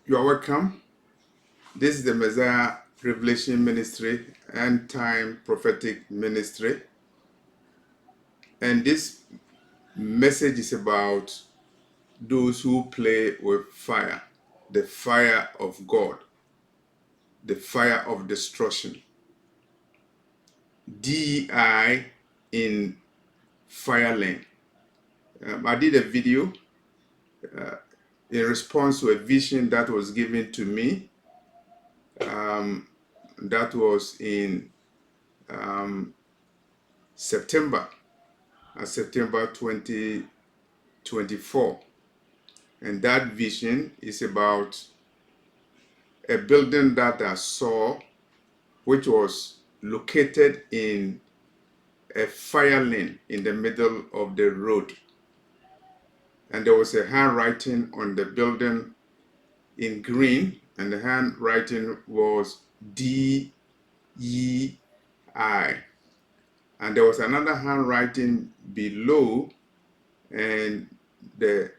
You are welcome. This is the Messiah Revelation Ministry, End Time Prophetic Ministry. And this message is about those who play with fire, the fire of God, the fire of destruction. DEI in fire lane. I did a video in response to a vision that was given to me. That was in September 2024. And that vision is about a building that I saw, which was located in a fire lane in the middle of the road. And there was a handwriting on the building in green, and the handwriting was DEI. And there was another handwriting below, and it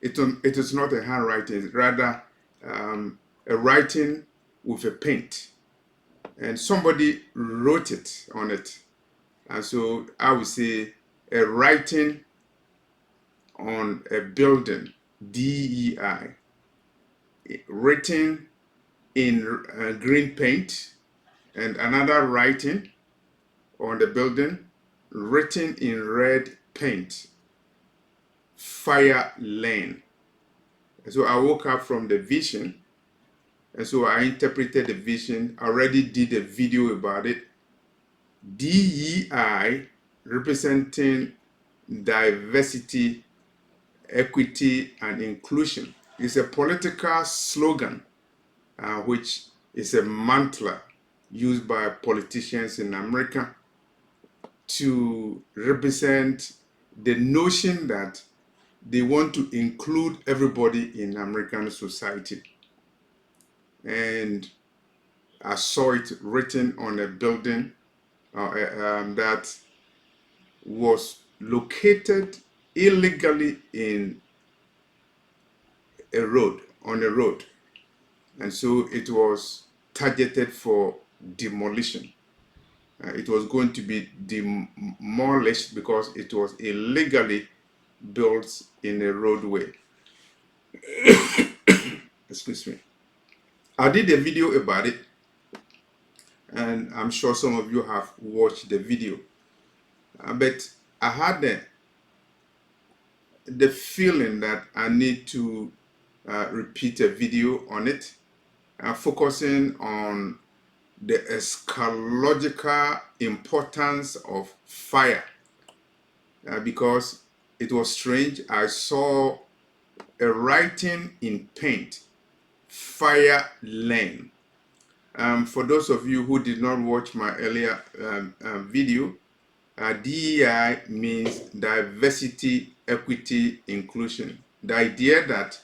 is not a handwriting, rather a writing with a paint. And somebody wrote it on it. And so I would say a writing on a building, DEI, written in green paint, and another writing on the building written in red paint, fire lane. And so I woke up from the vision, and so I interpreted the vision. I already did a video about it. DEI representing diversity, equity, and inclusion. It's a political slogan, which is a mantra used by politicians in America to represent the notion that they want to include everybody in American society. And I saw it written on a building that was located illegally in on a road. And so it was targeted for demolition. It was going to be demolished because it was illegally built in a roadway. Excuse me. I did a video about it, and I'm sure some of you have watched the video. But I had the feeling that I need to repeat a video on it, focusing on the eschatological importance of fire, because it was strange. I saw a writing in paint, fire lane. For those of you who did not watch my earlier video, DEI means diversity, equity, inclusion. The idea that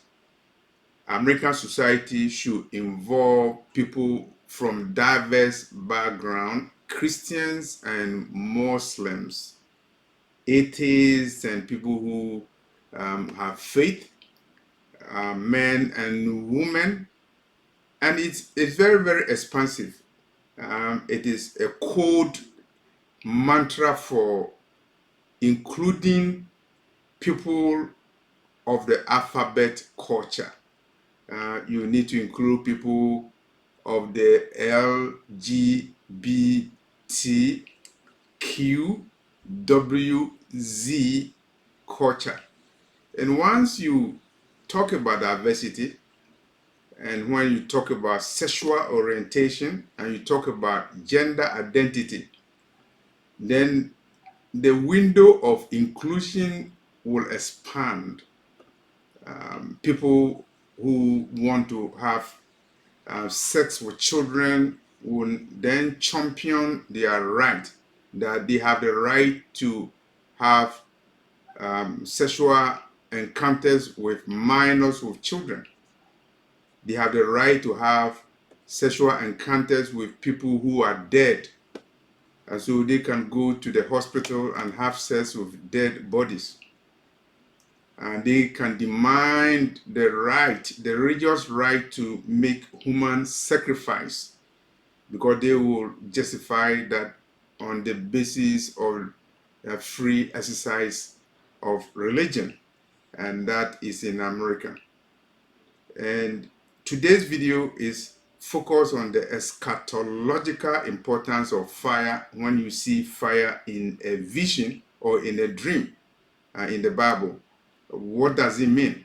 American society should involve people from diverse backgrounds, Christians and Muslims, atheists and people who have faith, men and women. And it's very, very expansive. It is a code mantra for including people of the alphabet culture. You need to include people of the LGBTQWZ culture. And once you talk about diversity, and when you talk about sexual orientation, and you talk about gender identity, then the window of inclusion will expand. People who want to have sex with children will then champion their right, that they have the right to have sexual encounters with minors, with children. They have the right to have sexual encounters with people who are dead. And so they can go to the hospital and have sex with dead bodies. and they can demand the religious right to make human sacrifice, because they will justify that on the basis of a free exercise of religion, and that is in America. And today's video is focused on the eschatological importance of fire when you see fire in a vision or in a dream in the Bible. What does it mean?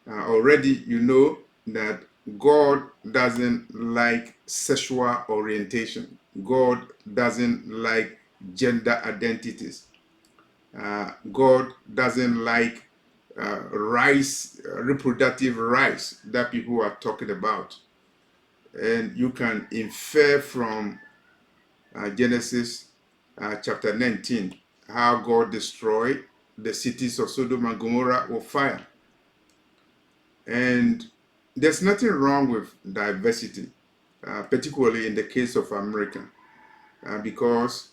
Already you know that God doesn't like sexual orientation. God doesn't like gender identities. God doesn't like reproductive rights that people are talking about. And you can infer from Genesis chapter 19 how God destroyed the cities of Sodom and Gomorrah with fire. And there's nothing wrong with diversity, particularly in the case of America, because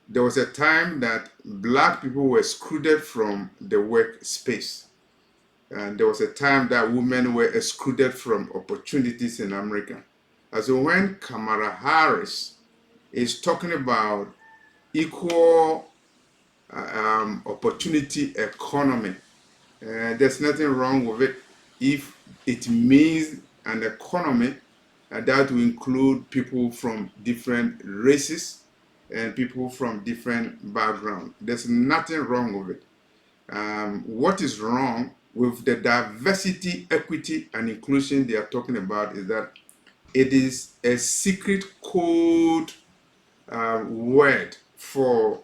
there was a time that black people were excluded from the workspace. And there was a time that women were excluded from opportunities in America. And so when Kamala Harris is talking about equal opportunity economy, there's nothing wrong with it if it means an economy that will include people from different races and people from different backgrounds. There's nothing wrong with it. What is wrong with the diversity, equity, and inclusion they are talking about is that it is a secret code word for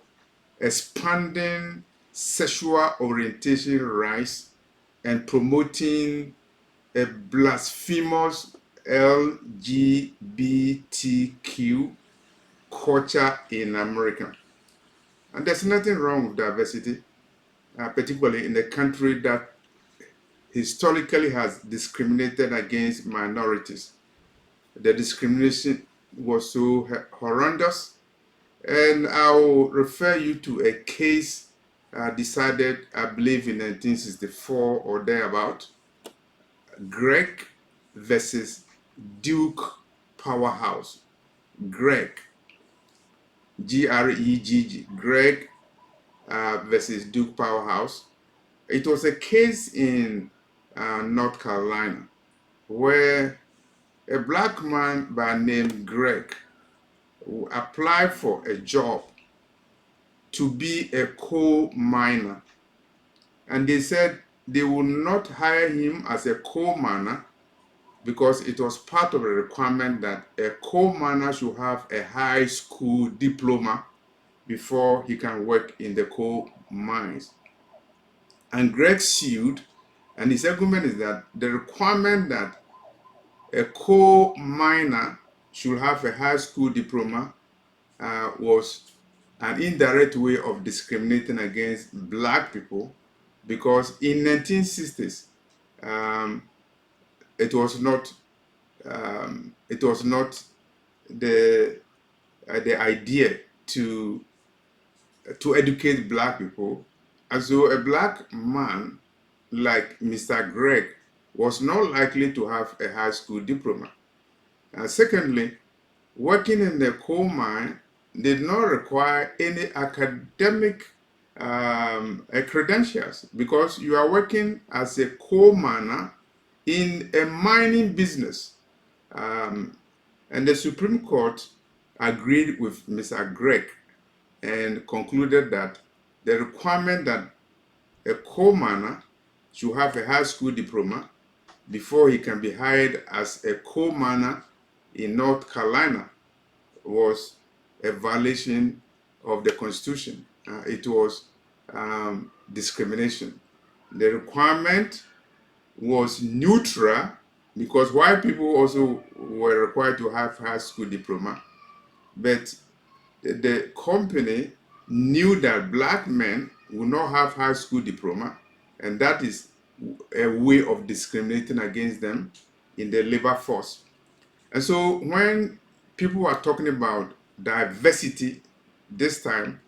expanding sexual orientation rights and promoting a blasphemous LGBTQ culture in America. And there's nothing wrong with diversity, particularly in a country that historically has discriminated against minorities. The discrimination was so horrendous, and I'll refer you to a case decided, I believe, in 1964 or thereabout, Gregg versus Duke Powerhouse. Gregg, G-R-E-G-G, Gregg versus Duke Powerhouse. It was a case in North Carolina where a black man by name Greg applied for a job to be a coal miner, and they said they would not hire him as a coal miner because it was part of the requirement that a coal miner should have a high school diploma before he can work in the coal mines. And Greg sued, and his argument is that the requirement that a coal miner should have a high school diploma was an indirect way of discriminating against black people, because in 1960s it was not the idea to educate black people, and so a black man like Mr. Gregg was not likely to have a high school diploma. And secondly, working in the coal mine did not require any academic credentials, because you are working as a coal miner in a mining business. And the Supreme Court agreed with Mr. Gregg and concluded that the requirement that a coal miner should have a high school diploma before he can be hired as a coal miner in North Carolina was a violation of the Constitution. It was discrimination. The requirement was neutral, because white people also were required to have high school diploma, but the company knew that black men would not have high school diploma, and that is a way of discriminating against them in the labor force. And so when people are talking about diversity this time,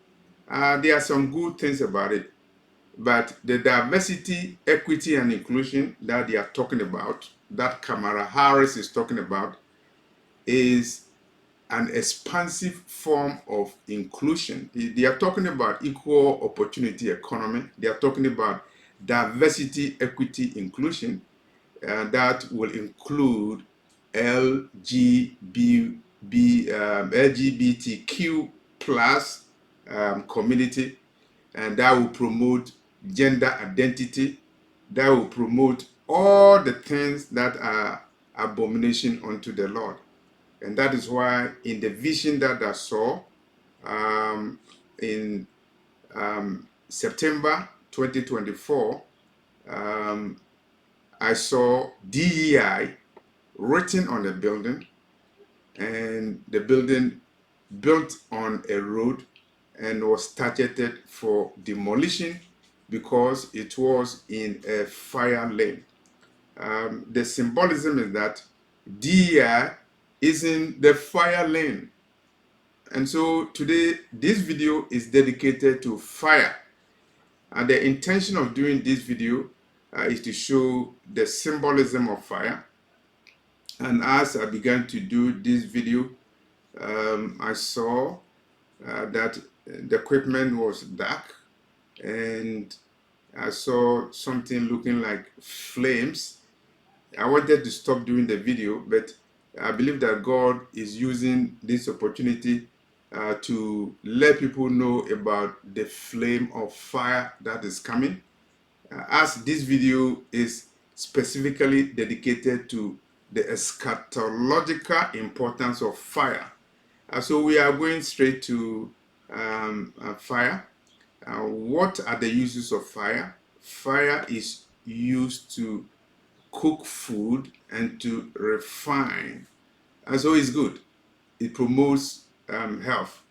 there are some good things about it. But the diversity, equity, and inclusion that they are talking about, that Kamala Harris is talking about, is an expansive form of inclusion. They are talking about equal opportunity economy. They are talking about diversity, equity, inclusion that will include LGBTQ plus community, and that will promote gender identity, that will promote all the things that are abomination unto the Lord. And that is why in the vision that I saw in September 2024, I saw DEI written on the building, and the building built on a road and was targeted for demolition because it was in a fire lane. The symbolism is that DEI is in the fire lane. And so today, this video is dedicated to fire. And the intention of doing this video is to show the symbolism of fire. And as I began to do this video, I saw that the equipment was dark, and I saw something looking like flames. I wanted to stop doing the video, but I believe that God is using this opportunity to let people know about the flame of fire that is coming. As this video is specifically dedicated to the eschatological importance of fire. So we are going straight to fire. What are the uses of fire? Fire is used to cook food and to refine, and so it's good. It promotes health.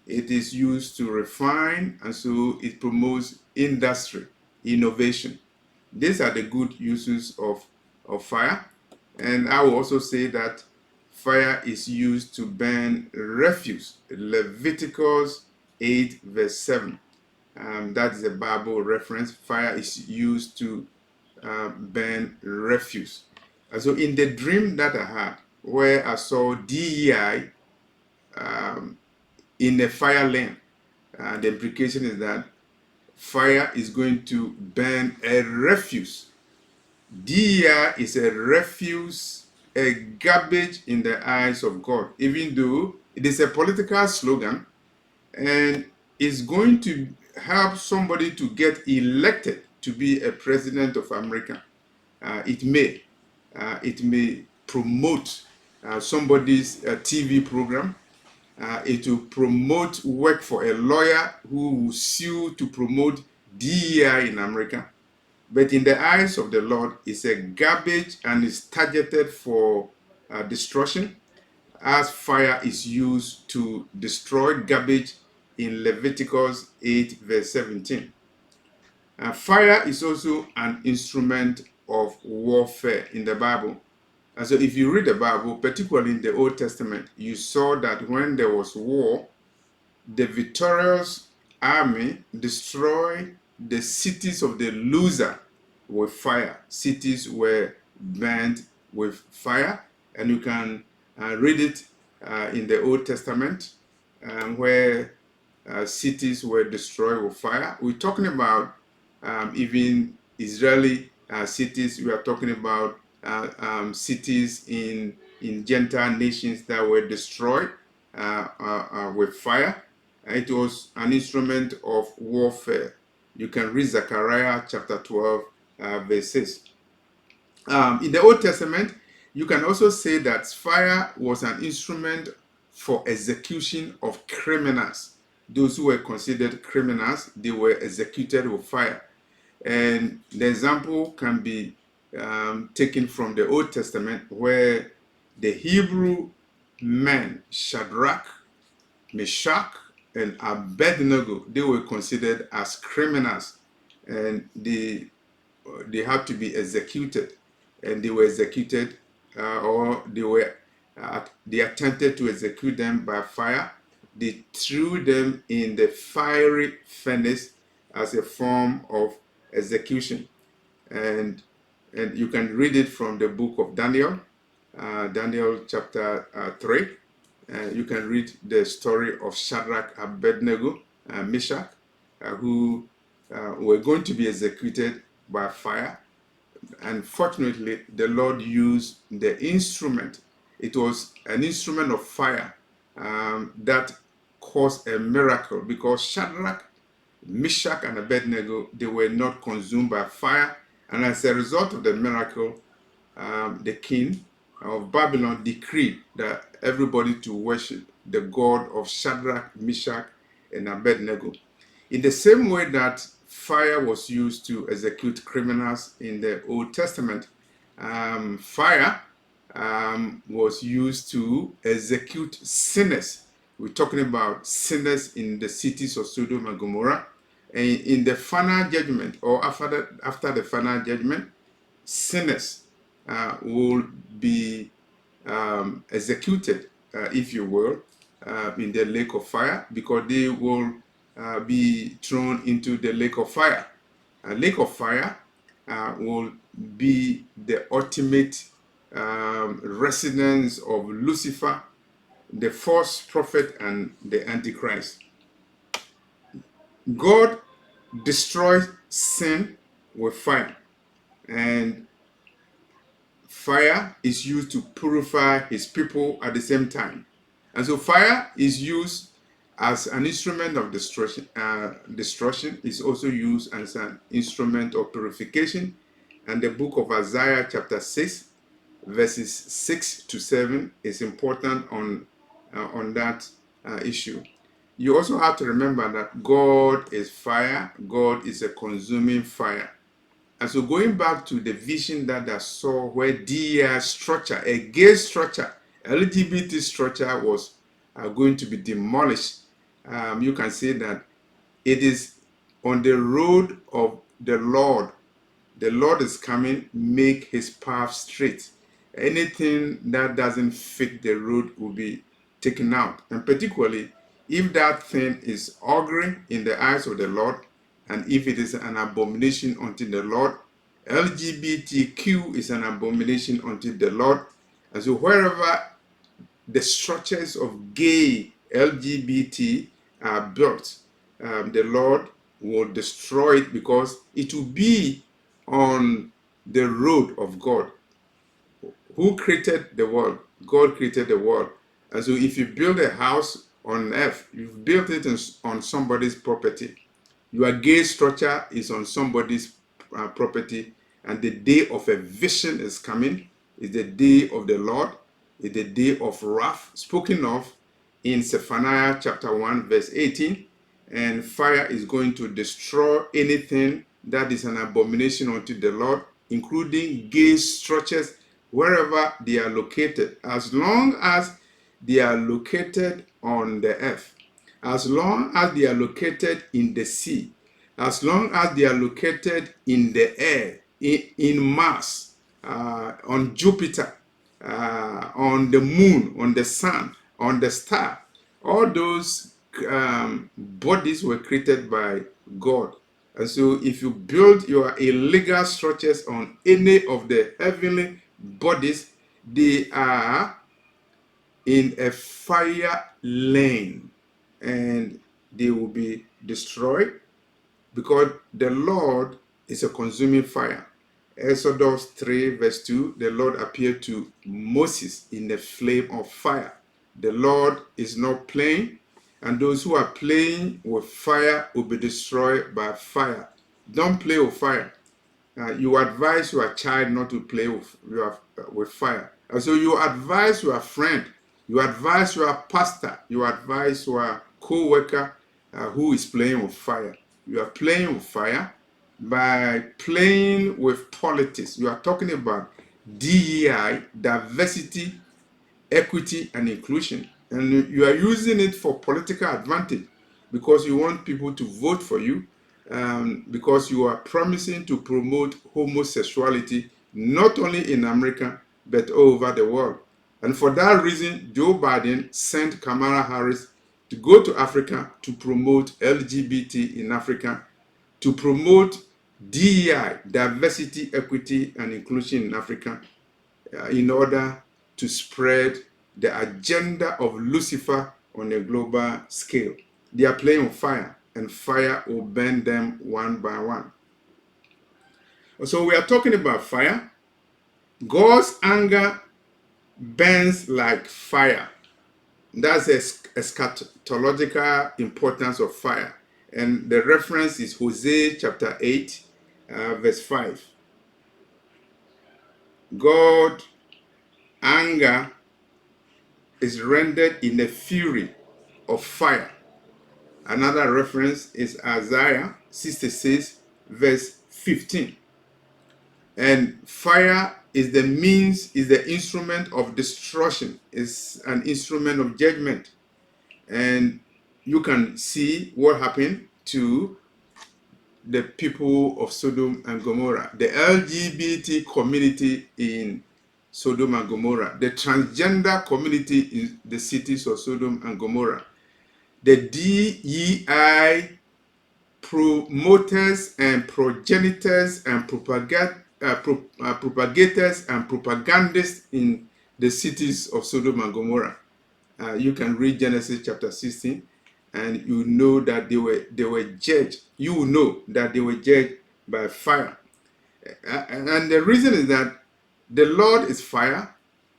It is used to refine, and so it promotes industry, innovation. These are the good uses of fire. And I will also say that fire is used to burn refuse. Leviticus 8 verse 7. That is a Bible reference. Fire is used to burn refuse. And so in the dream that I had, where I saw DEI in a fire lane, the implication is that fire is going to burn a refuse. DEI is a refuse, a garbage in the eyes of God, even though it is a political slogan and is going to help somebody to get elected to be a president of America. It may promote somebody's TV program. It will promote work for a lawyer who will sue to promote DEI in America. But in the eyes of the Lord, it's a garbage and is targeted for destruction, as fire is used to destroy garbage in Leviticus 8 verse 17. Fire is also an instrument of warfare in the Bible. And so if you read the Bible, particularly in the Old Testament, you saw that when there was war, the victorious army destroyed the cities of the loser with fire. Cities were burnt with fire, and you can read it in the Old Testament where cities were destroyed with fire. We're talking about even Israeli cities. We are talking about cities in Gentile nations that were destroyed with fire. It was an instrument of warfare. You can read Zechariah chapter 12 verse 6. In the Old Testament, you can also say that fire was an instrument for execution of criminals. Those who were considered criminals, they were executed with fire. And the example can be taken from the Old Testament, where the Hebrew men, Shadrach, Meshach, and Abednego, they were considered as criminals, and they had to be executed, and they were executed, or they attempted to execute them by fire. They threw them in the fiery furnace, as a form of execution. And you can read it from the book of Daniel, Daniel chapter 3. You can read the story of Shadrach, Abednego, and Meshach, who were going to be executed by fire. And fortunately, the Lord used the instrument. It was an instrument of fire that caused a miracle, because Shadrach, Meshach, and Abednego, they were not consumed by fire. And as a result of the miracle, the king of Babylon decreed that everybody to worship the God of Shadrach, Meshach, and Abednego. In the same way that fire was used to execute criminals in the Old Testament, fire was used to execute sinners. We're talking about sinners in the cities of Sodom and Gomorrah. And in the final judgment, or after the final judgment, sinners will be executed, if you will, in the lake of fire, because they will be thrown into the lake of fire. A lake of fire will be the ultimate residence of Lucifer, the false prophet, and the Antichrist. God destroys sin with fire, and fire is used to purify his people at the same time. And so fire is used as an instrument of destruction. Destruction is also used as an instrument of purification. And the book of Isaiah chapter 6, verses 6 to 7 is important on that issue. You also have to remember that God is fire. God is a consuming fire. And so going back to the vision that I saw, where the structure, a gay structure, LGBT structure was going to be demolished, you can say that it is on the road of the Lord. The Lord is coming, make his path straight. Anything that doesn't fit the road will be taken out. And particularly, if that thing is ugly in the eyes of the Lord, and if it is an abomination unto the Lord, LGBTQ is an abomination unto the Lord. And so wherever the structures of gay LGBT are built, the Lord will destroy it, because it will be on the road of God. Who created the world? God created the world. And so if you build a house on earth, you've built it on somebody's property. Your gay structure is on somebody's property, and the day of a vision is coming. Is the day of the Lord, is the day of wrath, spoken of in Zephaniah chapter 1, verse 18. And fire is going to destroy anything that is an abomination unto the Lord, including gay structures, wherever they are located, as long as they are located on the earth, as long as they are located in the sea, as long as they are located in the air, in Mars, on Jupiter, on the moon, on the sun, on the star. All those bodies were created by God. And so if you build your illegal structures on any of the heavenly bodies, they are in a fire lane, and they will be destroyed, because the Lord is a consuming fire. Exodus 3 verse 2, the Lord appeared to Moses in a flame of fire. The Lord is not playing, and those who are playing with fire will be destroyed by fire. Don't play with fire. You advise your child not to play with fire. And so you advise your friend, you advise your pastor, you advise your co-worker who is playing with fire. You are playing with fire by playing with politics. You are talking about DEI, diversity, equity, and inclusion. And you are using it for political advantage, because you want people to vote for you, because you are promising to promote homosexuality, not only in America, but all over the world. And for that reason, Joe Biden sent Kamala Harris to go to Africa to promote LGBT in Africa, to promote DEI, diversity, equity, and inclusion in Africa, in order to spread the agenda of Lucifer on a global scale. They are playing with fire, and fire will burn them one by one. So we are talking about fire. God's anger burns like fire. That's the eschatological importance of fire. And the reference is Hosea chapter 8, verse 5. God's anger is rendered in a fury of fire. Another reference is Isaiah 66, verse 15. And fire is the means, is the instrument of destruction, is an instrument of judgment. And you can see what happened to the people of Sodom and Gomorrah, the LGBT community in Sodom and Gomorrah, the transgender community in the cities of Sodom and Gomorrah, the DEI promoters and progenitors and propagators and propagandists in the cities of Sodom and Gomorrah. You can read Genesis chapter 16, and you know that they were judged. You will know that they were judged by fire. And the reason is that the Lord is fire,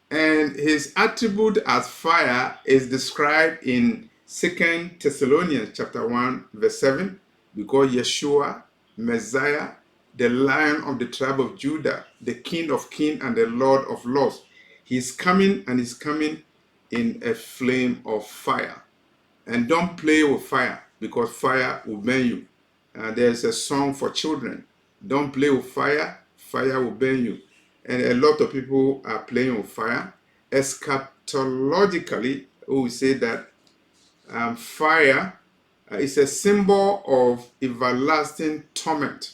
and his attribute as fire is described in 2 Thessalonians chapter 1, verse 7, because Yeshua, Messiah, the Lion of the tribe of Judah, the King of kings and the Lord of lords, he is coming, and he's coming in a flame of fire. And don't play with fire, because fire will burn you. There's a song for children. Don't play with fire, fire will burn you. And a lot of people are playing with fire. Eschatologically, we say that fire is a symbol of everlasting torment.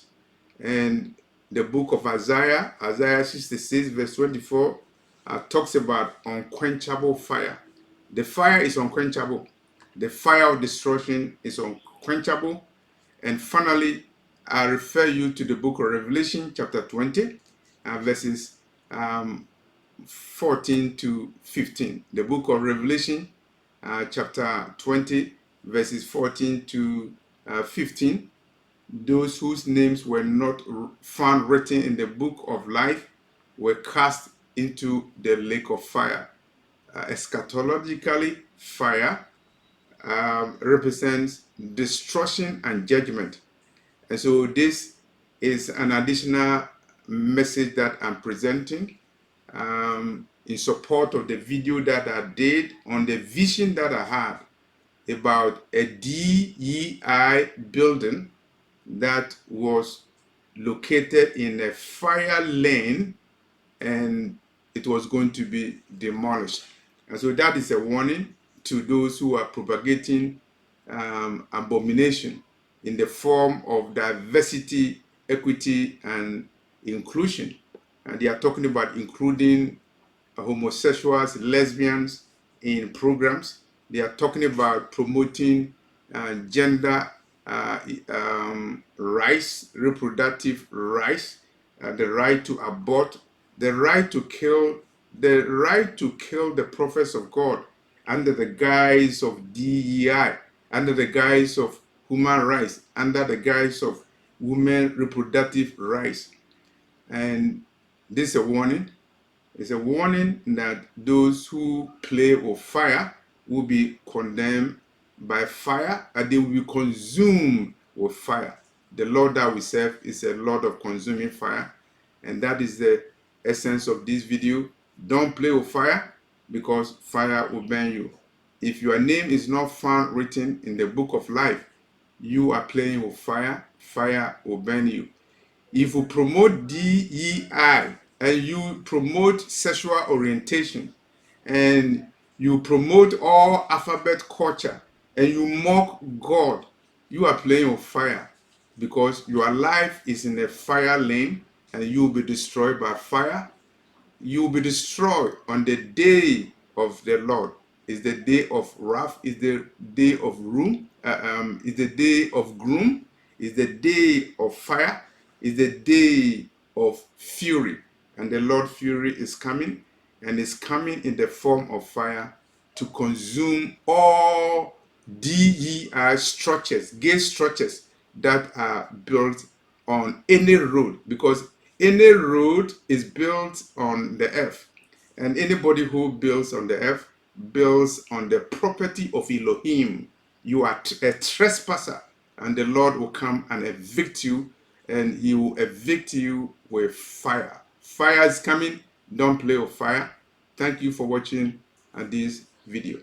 And the book of Isaiah, Isaiah 66, verse 24, talks about unquenchable fire. The fire is unquenchable. The fire of destruction is unquenchable. And finally, I refer you to the book of Revelation, chapter 20, verses 14 to 15. The book of Revelation, chapter 20, verses 14 to 15. Those whose names were not found written in the book of life were cast into the lake of fire. Eschatologically, fire represents destruction and judgment. And so this is an additional message that I'm presenting in support of the video that I did on the vision that I had about a DEI building that was located in a fire lane, and it was going to be demolished. And so that is a warning to those who are propagating abomination in the form of diversity, equity, and inclusion. And they are talking about including homosexuals, lesbians in programs. They are talking about promoting gender rights, reproductive rights, the right to abort, the right to kill the prophets of God under the guise of DEI, under the guise of human rights, under the guise of women reproductive rights. And this is a warning. It's a warning that those who play with fire will be condemned by fire, and they will be consumed with fire. The Lord that we serve is a Lord of consuming fire, and that is the essence of this video. Don't play with fire, because fire will burn you. If your name is not found written in the book of life, you are playing with fire, fire will burn you. If you promote DEI and you promote sexual orientation and you promote all alphabet culture and you mock God, you are playing with fire, because your life is in a fire lane and you will be destroyed by fire. You will be destroyed on the day of the Lord. Is the day of wrath, is the day of is the day of gloom, It's the day of fire. It's the day of fury. And the Lord fury is coming, and is coming in the form of fire to consume all DEI structures, gate structures that are built on any road, because any road is built on the earth, and anybody who builds on the earth builds on the property of Elohim. You are a trespasser, and the Lord will come and evict you, and he will evict you with fire. Fire is coming. Don't play with fire. Thank you for watching this video.